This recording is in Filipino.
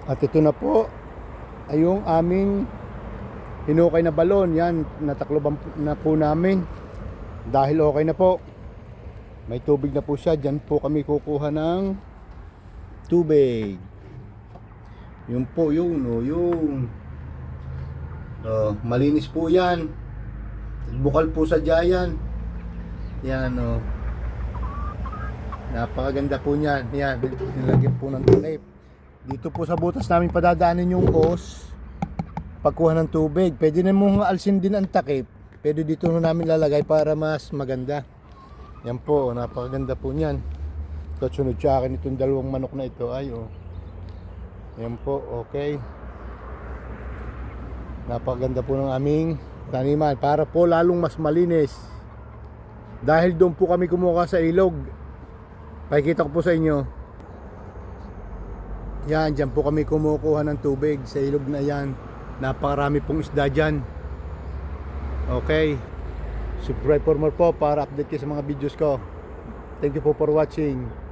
At ito na po ay yung aming hinukay na balon. Yan, natakloban na po namin. Dahil okay na po. May tubig na po siya. Diyan po kami kukuha ng tubig. Yun po yun. Yung malinis po yan. Bukal po sa Giant. Yan napakaganda po niyan. Yan, nilagyan po ng takip. Dito po sa butas namin padadaanin yung hose pagkuha ng tubig. Pwede na mong alsin din ang takip. Pwede dito na namin lalagay para mas maganda. Yan po, napakaganda po niyan. Ito, sunod sa akin itong dalawang manok na ito. Yan po, okay. Napakaganda po ng aming taniman para po lalong mas malinis. Dahil doon po kami kumuha sa ilog. Pakikita ko po sa inyo. Yan, dyan po kami kumukuha ng tubig sa ilog na yan. Napakarami pong isda dyan. Okay. Subscribe for more po para update kayo sa mga videos ko. Thank you po for watching.